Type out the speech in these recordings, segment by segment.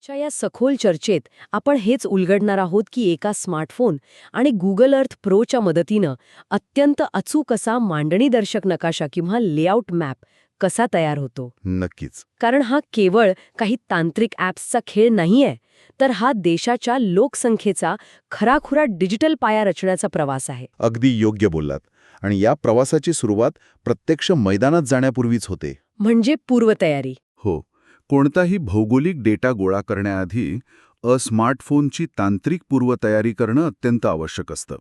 च्या या सखोल चर्चेत आपण हेच उलगडणार आहोत की एका स्मार्टफोन आणि गुगल अर्थ प्रोच्या मदतीनं अत्यंत अचूक असा मांडणीदर्शक नकाशा किंवा लेआउट मॅप कसा तयार होतो. नक्कीच. कारण हा केवळ काही तांत्रिक ॲप्सचा खेळ नाहीये, तर हा देशाच्या लोकसंख्येचा खराखुरा डिजिटल पाया रचण्याचा प्रवास आहे. अगदी योग्य बोललात. आणि या प्रवासाची सुरुवात प्रत्यक्ष मैदानात जाण्यापूर्वीच होते. म्हणजे पूर्वतयारी. हो. कोणताही भौगोलिक डेटा गोळा करण्याआधी स्मार्टफोनची तांत्रिक पूर्वतयारी करणं अत्यंत आवश्यक असतं.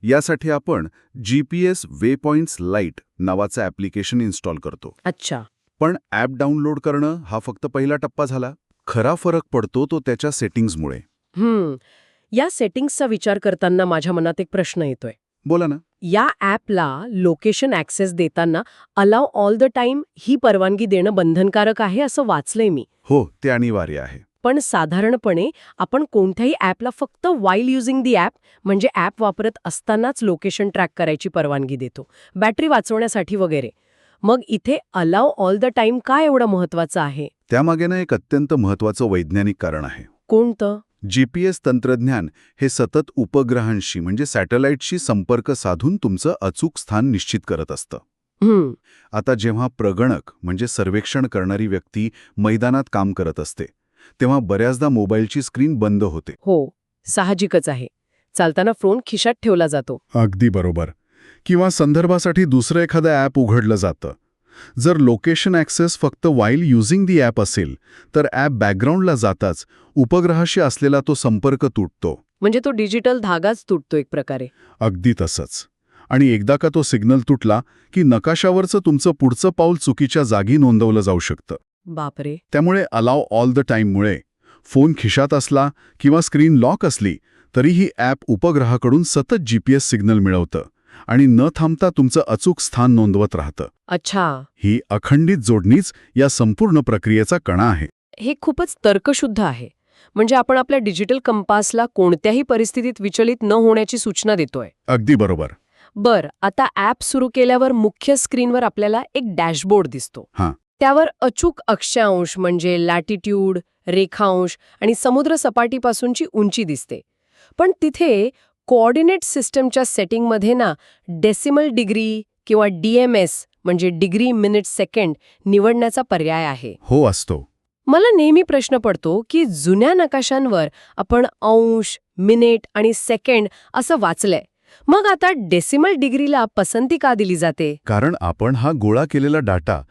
यासाठी आपण GPS वेपॉइंट्स लाईट नावाचं ॲप्लिकेशन इन्स्टॉल करतो. अच्छा. पण ॲप डाउनलोड करणं हा फक्त पहिला टप्पा झाला. खरा फरक पडतो तो त्याच्या सेटिंग्जमुळे. या सेटिंग्सचा विचार करताना माझ्या मनात एक प्रश्न येतोय. बोला ना. या ॲपला लोकेशन ॲक्सेस देताना अलाव ऑल द टाइम ही परवानगी देणं बंधनकारक आहे असं वाचलंय मी. हो, ते अनिवार्य आहे. पण साधारणपणे आपण कोणत्याही ॲपला फक्त वाईल युझिंग दी ॲप म्हणजे ॲप वापरत असतानाच लोकेशन ट्रॅक करायची परवानगी देतो, बॅटरी वाचवण्यासाठी वगैरे. मग इथे अलाव ऑल द टाइम का एवढं महत्वाचं आहे? त्यामागे ना एक अत्यंत महत्त्वाचं वैज्ञानिक कारण आहे. कोणतं? GPS तंत्रज्ञान हे सतत उपग्रहांशी म्हणजे सॅटेलाईटशी संपर्क साधून तुमचं अचूक स्थान निश्चित करत असतं. आता जेव्हा प्रगणक म्हणजे सर्वेक्षण करणारी व्यक्ती मैदानात काम करत असते, तेव्हा बऱ्याचदा मोबाईलची स्क्रीन बंद होते. हो, साहजिकच आहे. चालताना फोन खिशात ठेवला जातो. अगदी बरोबर. किंवा संदर्भासाठी दुसरं एखादं ॲप उघडलं जातं. जर लोकेशन ॲक्सेस फक्त वाईल युझिंग दी ॲप असेल, तर ॲप बॅकग्राऊंडला जाताच उपग्रहाशी असलेला तो संपर्क तुटतो. म्हणजे तो डिजिटल धागाच तुटतो एक प्रकारे. अगदी तसंच. आणि एकदा का तो सिग्नल तुटला की नकाशावरचं तुमचं पुढचं पाऊल चुकीच्या जागी नोंदवलं जाऊ शकतं. बापरे. त्यामुळे अलाव ऑल द टाईममुळे फोन खिशात असला किंवा स्क्रीन लॉक असली तरीही ॲप उपग्रहाकडून सतत GPS सिग्नल मिळवतं आणि न थांबता तुमचं अचूक स्थान नोंदवत राहतं. अच्छा. ही अखंडित जोडणीच या संपूर्ण प्रक्रियेचा कणा आहे. हे खूपच तर्कशुद्ध आहे. म्हणजे आपण आपल्या डिजिटल कंपासला कोणत्याही परिस्थितीत विचलित न होण्याची सूचना देतोय. अगदी बरोबर. आता ॲप सुरू केल्यावर मुख्य स्क्रीनवर आपल्याला एक डॅशबोर्ड दिसतो. हां. त्यावर अचूक अक्षांश म्हणजे लॅटिट्यूड, रेखांश आणि समुद्र सपाटीपासूनची उंची दिसते. पण तिथे कोऑर्डिनेट सिस्टमच्या सेटिंगमध्ये ना डेसिमल डिग्री किंवा DMS म्हणजे डिग्री मिनिट सेकंड निवडण्याचा पर्याय आहे. हो, असतो. मला नेहमी प्रश्न पडतो की जुन्या नकाशांवर आपण अंश, मिनिट आणि सेकंड असं वाचलंय. मग आता डेसिमल डिग्रीला पसंती का दिली जाते? कारण आपण हा गोळा केलेला डाटा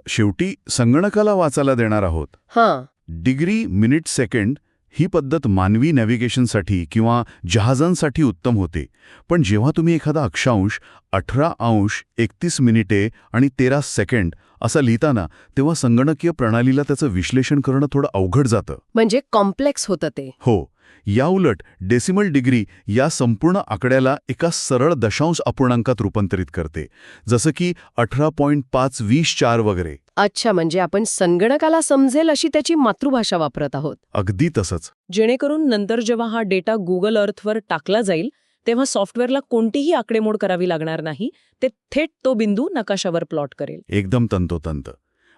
शेवटी संगणकाला वाचायला देणार आहोत. हां. डिग्री मिनिट सेकंड ही पद्धत मानवी नॅव्हिगेशनसाठी किंवा जहाजांसाठी उत्तम होते. पण जेव्हा तुम्ही एखादा अक्षांश 18 अंश 31 मिनिटे आणि 13 सेकंड असं लिहिताना, तेव्हा संगणकीय प्रणालीला त्याचं विश्लेषण करणं थोडं अवघड जातं. म्हणजे कॉम्प्लेक्स होतं ते. हो. याउलट डेसिमल डिग्री या संपूर्ण आकड्याला एका सरळ दशांश अपूर्णांकात रूपांतरित करते, जसं की 18.524 वगैरे. अच्छा, म्हणजे आपण संगणकाला समजेल अशी त्याची मातृभाषा वापरत आहोत. अगदी तसंच. जेणेकरून नंतर जेव्हा हा डेटा गुगल अर्थवर टाकला जाईल तेव्हा सॉफ्टवेअरला कोणतीही आकडेमोड करावी लागणार नाही. ते थेट तो बिंदू नकाशावर प्लॉट करेल. एकदम तंतोतंत.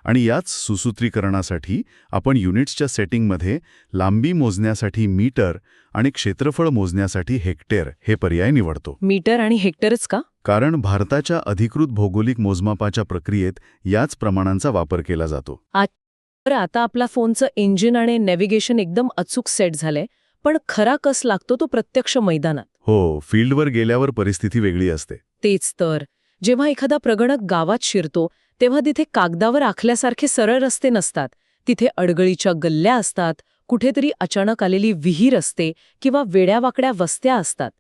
आणि याच सुसूत्रीकरणासाठी आपण युनिट्सच्या सेटिंगमध्ये लांबी मोजण्यासाठी मीटर आणि क्षेत्रफळ मोजण्यासाठी हेक्टर हे पर्याय निवडतो. मीटर आणि हेक्टरच का? कारण भारताच्या अधिकृत भौगोलिक मोजमापाच्या प्रक्रियेत याच प्रमाणांचा वापर केला जातो. तर आता आपला फोनचं इंजिन आणि नॅव्हिगेशन एकदम अचूक सेट झालंय, पण खरा कस लागतो तो प्रत्यक्ष मैदानात. हो, फील्डवर गेल्यावर परिस्थिती वेगळी असते. तेच तर. जेव्हा एखादा प्रगणक गावात शिरतो तेव्हा तिथे कागदावर आखल्यासारखे सरळ रस्ते नसतात. तिथे अडगळीच्या गल्ल्या असतात, कुठेतरी अचानक आलेली विहीर असते किंवा वेड्यावाकड्या वस्त्या असतात.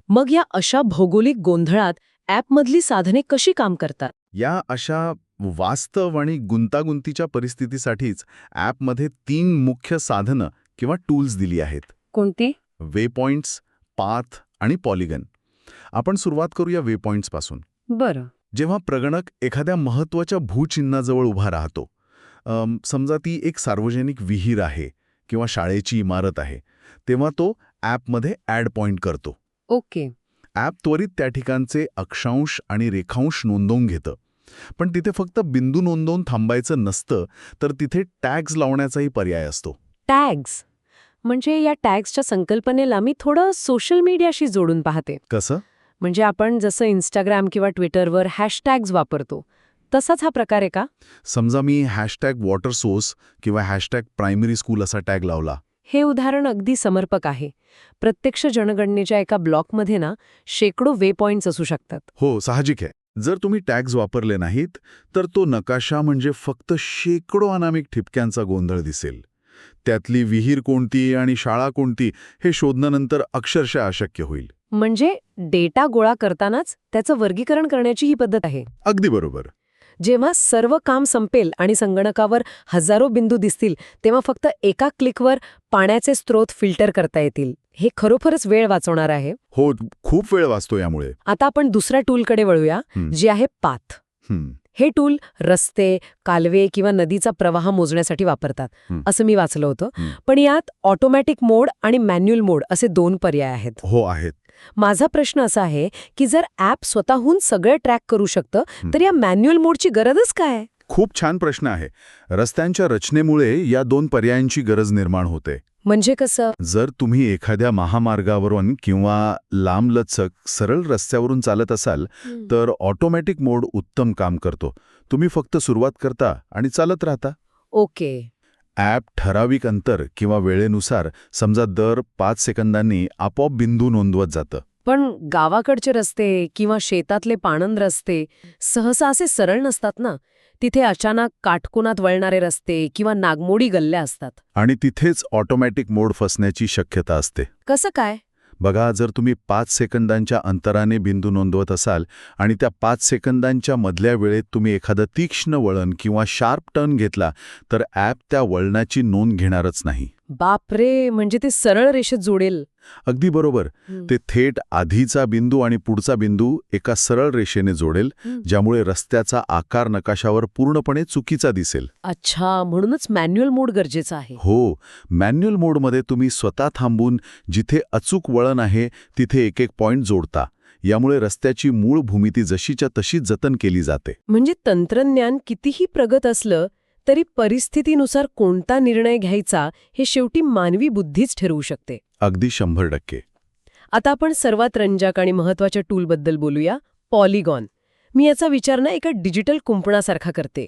मग या अशा भौगोलिक गोंधळात ॲपमधली साधने कशी काम करतात? या अशा वास्तव आणि गुंतागुंतीच्या परिस्थितीसाठीच ॲपमध्ये 3 मुख्य साधनं किंवा टूल्स दिली आहेत. कोणती? वेपॉइंट्स, पाथ आणि पॉलिगन. आपण सुरुवात करूया वेपॉइंट्सपासून. बरं. जेव्हा प्रगणक एखाद्या महत्त्वाच्या भूचिन्हाजवळ उभा राहतो, समजा ती एक सार्वजनिक विहीर आहे किंवा शाळेची इमारत आहे, तेव्हा तो ॲपमध्ये ॲड पॉइंट करतो. ओके. ॲप त्वरित त्या ठिकाणचे अक्षांश आणि रेखांश नोंदवून घेतं. पण तिथे फक्त बिंदू नोंदवून थांबायचं नसतं, तर तिथे टॅग्स लावण्याचाही पर्याय असतो. टॅग्स म्हणजे या टॅग्सच्या संकल्पनेला मी थोडं सोशल मीडियाशी जोडून पाहते. कसं? म्हणजे आपण जसं इंस्टाग्राम किंवा ट्विटरवर हॅशटॅग्स वापरतो तसाच हा प्रकार आहे का? समजा मी हॅशटॅग वॉटर सोर्स किंवा हॅशटॅग प्रायमरी स्कूल असा टॅग लावला. हे उदाहरण अगदी समर्पक आहे. प्रत्यक्ष जनगणनेच्या एका ब्लॉकमध्ये ना शेकडो वे पॉइंट्स असू शकतात. हो, साहजिक आहे. जर तुम्ही टॅग्स वापरले नाहीत तर तो नकाशा म्हणजे फक्त शेकडो अनामिक ठिपक्यांचा गोंधळ दिसेल. त्यातली विहीर कोणती आणि शाळा कोणती हे शोधण्यानंतर अक्षरशः अशक्य होईल. म्हणजे डेटा गोळा करतानाच त्याचं वर्गीकरण करण्याची ही पद्धत आहे. अगदी बरोबर. जेव्हा सर्व काम संपेल आणि संगणकावर हजारो बिंदू दिसतील तेव्हा फक्त एका क्लिकवर पाण्याचे स्रोत फिल्टर करता येतील. हे खरोखरच वेळ वाचवणार आहे. हो, खूप वेळ वाचतो यामुळे. आता आपण दुसऱ्या टूलकडे वळूया, जे आहे पाथ. हे टूल रस्ते, कालवे किंवा नदीचा प्रवाह मोजण्यासाठी वापरतात असं मी वाचलं होतं. पण यात ऑटोमॅटिक मोड आणि मॅन्युअल मोड असे 2 पर्याय आहेत. हो, आहेत. माझा प्रश्न असा आहे की जर ॲप स्वतःहून सगळं ट्रॅक करू शकतं तर या मॅन्युअल मोडची गरजच काय? खूप छान प्रश्न आहे. रस्त्यांच्या रचनेमुळे या 2 पर्यायांची गरज निर्माण होते. म्हणजे कसं? जर तुम्ही एखाद्या महामार्गावरून किंवा लांबलचक सरळ रस्त्यावरून चालत असाल तर ऑटोमॅटिक मोड उत्तम काम करतो. तुम्ही फक्त सुरुवात करता आणि चालत राहता. ओके. ॲप ठराविक अंतर किंवा वेळेनुसार समजा दर 5 सेकंदांनी आपोआप बिंदू नोंदवत जातं. पण गावाकडचे रस्ते किंवा शेतातले पाणंद रस्ते सहसा असे सरळ नसतात ना. तिथे अचानक काटकोनात वळणारे रस्ते किंवा नागमोडी गल्ल्या असतात. आणि तिथेच ऑटोमॅटिक मोड फसण्याची शक्यता असते. कसं काय? बघा, जर तुम्ही 5 सेकंदांच्या अंतराने बिंदू नोंदवत असाल आणि त्या 5 सेकंदांच्या मधल्या वेळेत तुम्ही एखादं तीक्ष्ण वळण किंवा शार्प टर्न घेतला तर ॲप त्या वळणाची नोंद घेणारच नाही. बापरे, म्हणजे ते सरळ रेषेत जोडेल. अगदी बरोबर. ते थेट आधीचा बिंदू आणि पुढचा बिंदू एका सरळ रेषेने जोडेल, ज्यामुळे रस्त्याचा आकार नकाशावर पूर्णपणे चुकीचा दिसेल. अच्छा, म्हणूनच मॅन्युअल मोड गरजेचा आहे. हो, मॅन्युअल मोडमध्ये तुम्ही स्वतः थांबून जिथे अचूक वळण आहे तिथे एक एक पॉइंट जोडता. यामुळे रस्त्याची मूळ भूमिती जशीच्या तशी जतन केली जाते. म्हणजे तंत्रज्ञान कितीही प्रगत असलं तरी परिस्थितीनुसार कोणता निर्णय घ्यायचा हे शेवटी मानवी बुद्धीच ठरवू शकते. अगदी 100%. आता आपण सर्वात रंजक आणि महत्वाच्या टूलबद्दल बोलूया, पॉलिगॉन. मी याचा विचार ना एका डिजिटल कुंपणासारखा करते.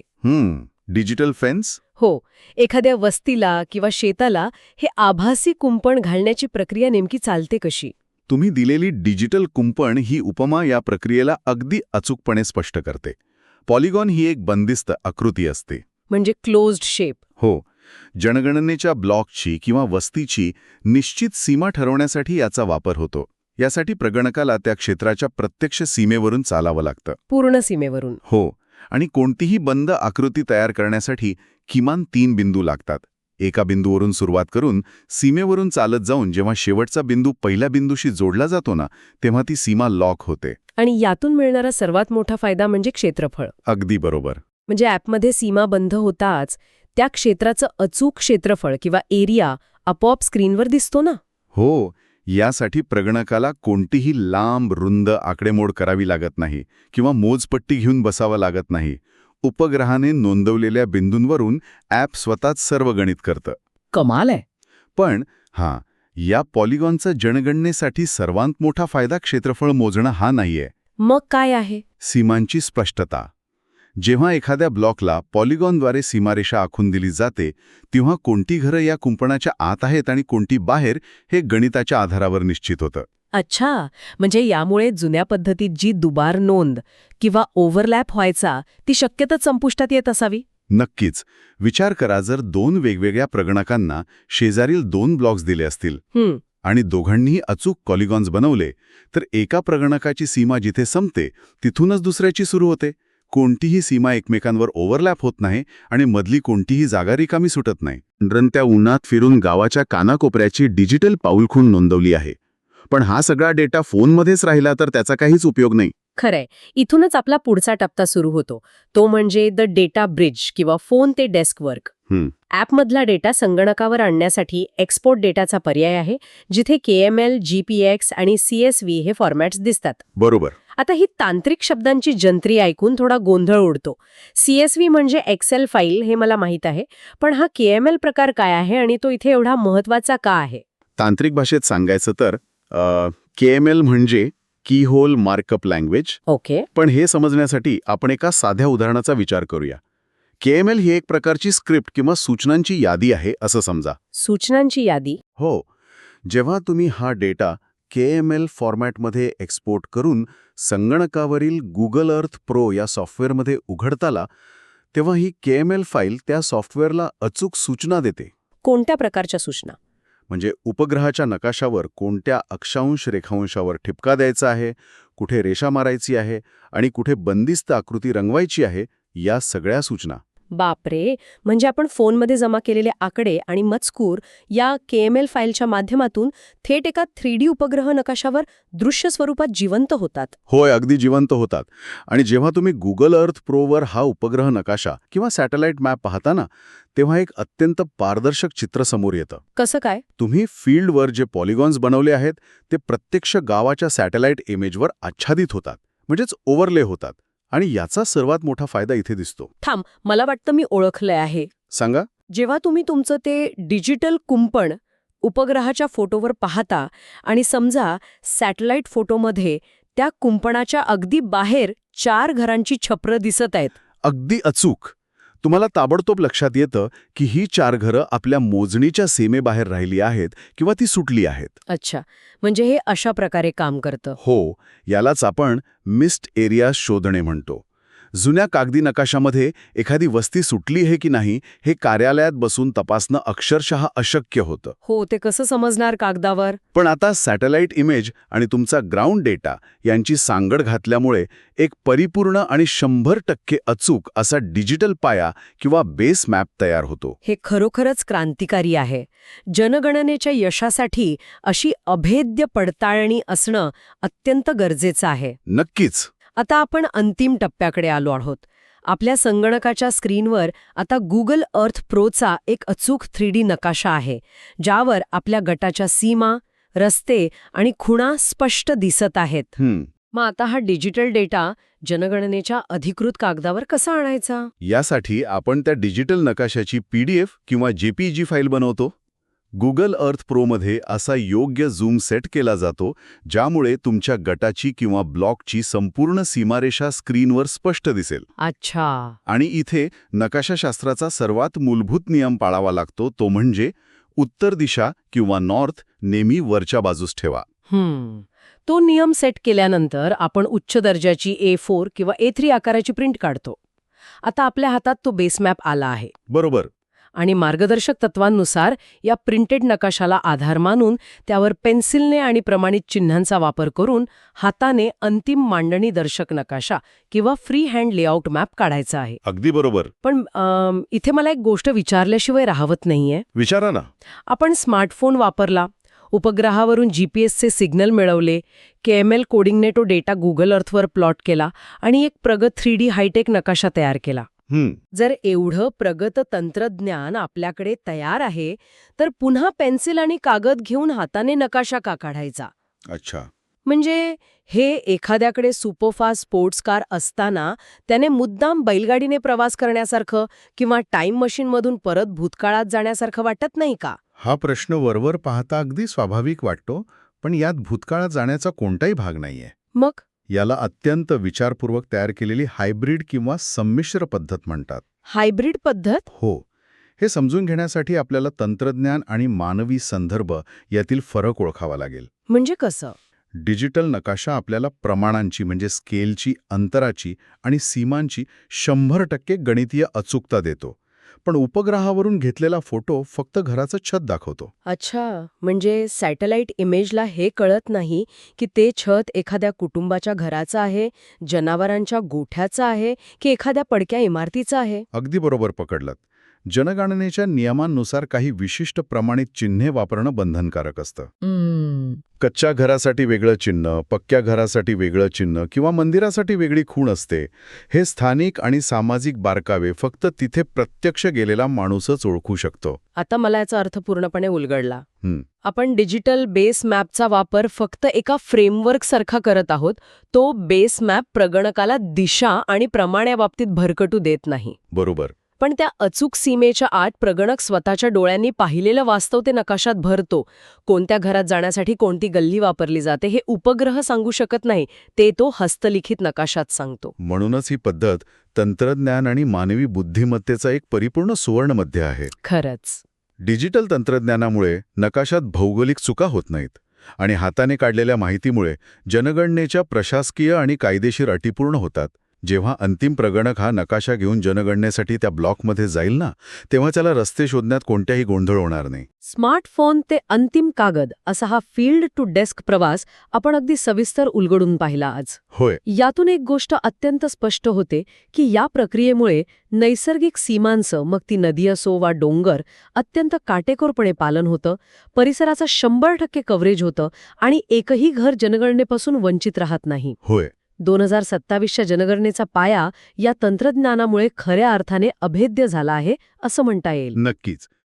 Digital fence? हो, एखाद्या वस्तीला किंवा शेताला हे आभासी कुंपण घालण्याची प्रक्रिया नेमकी चालते कशी? तुम्ही दिलेली डिजिटल कुंपण ही उपमा या प्रक्रियेला अगदी अचूकपणे स्पष्ट करते. पॉलिगॉन ही एक बंदिस्त आकृती असते. म्हणजे क्लोज्ड शेप. हो, जनगणनेच्या ब्लॉकची किंवा वस्तीची निश्चित सीमा ठरवण्यासाठी याचा वापर होतो. यासाठी प्रगणकाला त्या क्षेत्राच्या प्रत्यक्ष सीमेवरून चालावं लागतं. पूर्ण सीमेवरून? हो, आणि कोणतीही बंद आकृती तयार करण्यासाठी किमान 3 बिंदू लागतात. एका बिंदूवरून सुरुवात करून सीमेवरून चालत जाऊन जेव्हा शेवटचा बिंदू पहिल्या बिंदूशी जोडला जातो ना, तेव्हा ती सीमा लॉक होते. आणि यातून मिळणारा सर्वात मोठा फायदा म्हणजे क्षेत्रफळ. अगदी बरोबर. म्हणजे ॲपमध्ये सीमा बंद होताच त्या क्षेत्राचं अचूक क्षेत्रफळ किंवा एरिया आपोआप स्क्रीनवर दिसतो ना. हो, यासाठी प्रगणकाला कोणतीही लांब रुंद आकडेमोड करावी लागत नाही किंवा मोजपट्टी घेऊन बसावं लागत नाही. उपग्रहाने नोंदवलेल्या बिंदूंवरून ॲप स्वतःच सर्व गणित करतं. कमाल आहे. पण या पॉलिगॉनचा जनगणनेसाठी सर्वात मोठा फायदा क्षेत्रफळ मोजणं हा नाहीये. मग काय आहे? सीमांची स्पष्टता. जेव्हा एखाद्या ब्लॉकला पॉलिगॉनद्वारे सीमारेषा आखून दिली जाते तेव्हा कोणती घरं या कुंपणाच्या आत आहेत आणि कोणती बाहेर हे गणिताच्या आधारावर निश्चित होतं. अच्छा, म्हणजे यामुळे जुन्या पद्धतीत जी दुबार नोंद किंवा ओव्हरलॅप व्हायचा ती शक्यताच संपुष्टात येत असावी. नक्कीच. विचार करा, जर 2 वेगवेगळ्या प्रगणकांना शेजारील 2 ब्लॉक्स दिले असतील आणि दोघांनीही अचूक पॉलिगॉन्स बनवले तर एका प्रगणकाची सीमा जिथे संपते तिथूनच दुसऱ्याची सुरू होते. कोणतीही सीमा एकमेकांवर ओव्हरलॅप होत नाही आणि मधली कोणतीही जागा रिकामी सुटत नाही. रंत्या उन्हात फिरून गावाच्या कानाकोपऱ्याची डिजिटल पाऊलखुण नोंदवली आहे. पण हा सगळा डेटा फोनमध्येच राहिला तर त्याचा काहीच उपयोग नाही. खरंय. इथूनच आपला पुढचा टप्पा सुरू होतो, तो म्हणजे द डेटा ब्रिज किंवा फोन ते डेस्क वर्क. ॲपमधला डेटा संगणकावर आणण्यासाठी एक्सपोर्ट डेटाचा पर्याय आहे, जिथे KML, GPX आणि CSV हे फॉर्मॅट्स दिसतात. बरोबर. आता ही तांत्रिक शब्दांची जंत्री ऐकून थोडा गोंधळ उडतो. CSV म्हणजे एक्सेल फाईल हे मला माहीत आहे, पण हा KML प्रकार काय आहे आणि तो इथे एवढा महत्वाचा का आहे? तांत्रिक भाषेत सांगायचं तर KML म्हणजे की होल मार्कअप लँग्वेज. ओके. पण हे समजण्यासाठी आपण एका साध्या उदाहरणाचा विचार करूया. KML ही एक प्रकारची स्क्रिप्ट किंवा सूचनांची यादी आहे असं समजा. सूचनांची यादी. हो. जेव्हा तुम्ही हा डेटा KML फॉर्मॅटमध्ये एक्सपोर्ट करून संगणकावरील गुगल अर्थ प्रो या सॉफ्टवेअरमध्ये उघडताला, तेव्हा ही KML फाईल त्या सॉफ्टवेअरला अचूक सूचना देते. कोणत्या प्रकारच्या सूचना? म्हणजे उपग्रहाच्या नकाशावर कोणत्या अक्षांश रेखांशावर ठिपका द्यायचा आहे, कुठे रेषा मारायची आहे आणि कुठे बंदिस्त आकृती रंगवायची आहे, या सगळ्या सूचना. बापरे, म्हणजे आपण फोनमध्ये जमा केलेले आकडे आणि मजकूर या KML फाईलच्या माध्यमातून थेट एका 3D उपग्रह नकाशावर दृश्य स्वरूपात जिवंत होतात. होय, अगदी जिवंत होतात. आणि जेव्हा तुम्ही गुगल अर्थ प्रोवर हा उपग्रह नकाशा किंवा सॅटेलाइट मॅप पाहता ना, तेव्हा एक अत्यंत पारदर्शक चित्र समोर येतं. कसं काय? तुम्ही फील्डवर जे पॉलिगॉन्स बनवले आहेत ते प्रत्यक्ष गावाच्या सॅटेलाइट इमेजवर आच्छादित होतात, म्हणजेच ओव्हरले होतात. आणि याचा सर्वात मोठा फायदा इथे दिसतो. थांब, मला वाटतं मी ओळखलंय आहे. सांगा. जेव्हा तुम्ही तुमचं ते डिजिटल कुंपण उपग्रहाच्या फोटोवर पाहता आणि समजा सॅटेलाइट फोटोमध्ये त्या कुंपणाच्या अगदी बाहेर 4 घरांची छपरं दिसत आहेत. अगदी अचूक. तुम्हाला ताबडतोब लक्षात येतं की ही 4 घरं आपल्या मोजणीच्या सीमेबाहेर राहिली आहेत किंवा ती सुटली आहेत. अच्छा, म्हणजे हे अशा प्रकारे काम करतं. हो, यालाच आपण मिस्ड एरिया शोधणे म्हणतो. जुन्या कागदी नकाशामध्ये एखादी वस्ती सुटली आहे की नाही हे कार्यालयात बसून तपासणं अक्षरशः अशक्य होतं. हो, ते कसं समजणार कागदावर? पण आता सॅटेलाइट इमेज आणि तुमचा ग्राउंड डेटा यांची सांगड घातल्यामुळे एक परिपूर्ण आणि 100% अचूक असा डिजिटल पाया किंवा बेस मॅप तयार होतो. हे खरोखरच क्रांतिकारी आहे. जनगणनेच्या यशासाठी अशी अभेद्य पडताळणी असणं अत्यंत गरजेचं आहे. नक्कीच. आता आपण अंतिम टप्प्याकडे आलो आहोत. आपल्या संगणकाच्या स्क्रीनवर आता गुगल अर्थ प्रोचा एक अचूक 3D नकाशा आहे, ज्यावर आपल्या गटाच्या सीमा, रस्ते आणि खुणा स्पष्ट दिसत आहेत. मग आता हा डिजिटल डेटा जनगणनेच्या अधिकृत कागदावर कसा आणायचा? यासाठी आपण त्या डिजिटल नकाशाची PDF किंवा JPG फाईल बनवतो. गुगल अर्थ प्रोमध्ये असा योग्य झूम सेट केला जातो, ज्यामुळे तुमच्या गटाची किंवा ब्लॉकची संपूर्ण सीमारेषा स्क्रीनवर स्पष्ट दिसेल. अच्छा. आणि इथे नकाशाशास्त्राचा सर्वात मूलभूत नियम पाळावा लागतो, तो म्हणजे उत्तर दिशा किंवा नॉर्थ नेहमी वरच्या बाजूस ठेवा. तो नियम सेट केल्यानंतर आपण उच्च दर्जाची A4 किंवा A3 आकाराची प्रिंट काढतो. आता आपल्या हातात तो बेस मॅप आला आहे. बरोबर. आणि मार्गदर्शक तत्वांनुसार या प्रिंटेड नकाशाला आधार मानून त्यावर पेन्सिलने आणि प्रमाणित चिन्हांचा वापर करून हाताने अंतिम मांडणी दर्शक नकाशा किंवा फ्री हँड लेआउट मॅप काढायचा आहे. अगदी बरोबर. पण इथे मला एक गोष्ट विचारल्याशिवाय राहवत नाहीये. विचारा ना. आपण स्मार्टफोन वापरला, उपग्रहावरून GPSचे सिग्नल मिळवले, KML कोडिंगने तो डेटा गुगल अर्थवर प्लॉट केला आणि एक प्रगत 3D हायटेक नकाशा तयार केला. जर एवढं प्रगत तंत्रज्ञान आपल्याकडे तयार आहे, तर पुन्हा पेन्सिल आणि कागद घेऊन हाताने नकाशा का काढायचा? अच्छा. म्हणजे हे एखाद्याकडे सुपरफास्ट स्पोर्ट्स कार असताना त्याने मुद्दाम बैलगाडीने प्रवास करण्यासारखं किंवा टाईम मशीनमधून परत भूतकाळात जाण्यासारखं वाटत नाही का? हा प्रश्न वरवर पाहता अगदी स्वाभाविक वाटतो, पण यात भूतकाळात जाण्याचा कोणताही भाग नाहीये. मग? याला अत्यंत विचारपूर्वक तयार केलेली हायब्रिड किंवा संमिश्र पद्धत म्हणतात. हायब्रिड पद्धत? हो. हे समजून घेण्यासाठी आपल्याला तंत्रज्ञान आणि मानवी संदर्भ यातील फरक ओळखावा लागेल. म्हणजे कसं? डिजिटल नकाशा आपल्याला प्रमाणांची म्हणजे स्केलची, अंतराची आणि सीमांची 100% गणितीय अचूकता देतो. पण उपग्रहावरून घेतलेला फोटो फक्त घराचं छत दाखवतो. अच्छा, म्हणजे सॅटेलाइट इमेजला हे कळत नाही की ते छत एखाद्या कुटुंबाच्या घराचं आहे, जनावरांच्या गोठ्याचं आहे की एखाद्या पडक्या इमारतीचं आहे. अगदी बरोबर पकडलं. जनगणनेच्या नियमांनुसार काही विशिष्ट प्रमाणित चिन्हे वापरणं बंधनकारक असतं. कच्च्या घरासाठी वेगळं चिन्ह, पक्क्या घरासाठी वेगळं चिन्ह किंवा मंदिरासाठी वेगळी खूण असते. हे स्थानिक आणि सामाजिक बारकावे फक्त तिथे प्रत्यक्ष गेलेला माणूसच ओळखू शकतो. आता मला याचा अर्थ पूर्णपणे उलगडला. हं, आपण डिजिटल बेस मॅपचा वापर फक्त एका फ्रेमवर्क सारखा करत आहोत. तो बेस मॅप प्रगणकाला दिशा आणि प्रमाणाबाबतीत भरकटू देत नाही. बरोबर. पण त्या अचूक सीमेच्या आत प्रगणक स्वतःच्या डोळ्यांनी पाहिलेलं वास्तव ते नकाशात भरतो. कोणत्या घरात जाण्यासाठी कोणती गल्ली वापरली जाते हे उपग्रह सांगू शकत नाही, ते तो हस्तलिखित नकाशात सांगतो. म्हणूनच ही पद्धत तंत्रज्ञान आणि मानवी बुद्धिमत्तेचा एक परिपूर्ण सुवर्णमध्य आहे. खरंच. डिजिटल तंत्रज्ञानामुळे नकाशात भौगोलिक चुका होत नाहीत आणि हाताने काढलेल्या माहितीमुळे जनगणनेच्या प्रशासकीय आणि कायदेशीर अटी पूर्ण होतात. जेव्हा अंतिम प्रगणक हा नकाशा घेऊन जनगणनेसाठी त्या ब्लॉकमध्ये जाईल ना, तेव्हा त्याला रस्ते शोधण्यात कोणत्याही गोंधळ होणार नाही. स्मार्टफोन ते अंतिम कागद असा हा फील्ड टू डेस्क प्रवास आपण अगदी सविस्तर उलगडून पाहिला आज. होय. यातून एक गोष्ट अत्यंत स्पष्ट होते की या प्रक्रियेमुळे नैसर्गिक सीमांचं, मग ती नदी असो वा डोंगर, अत्यंत काटेकोरपणे पालन होतं, परिसराचं 100% कव्हरेज होतं आणि एकही घर जनगणनेपासून वंचित राहत नाही. होय. 2027च्या जनगणनेचा पाया या तंत्रज्ञानामुळे खऱ्या अर्थाने अभेद्य झाला आहे असं म्हणता येईल. नक्कीच.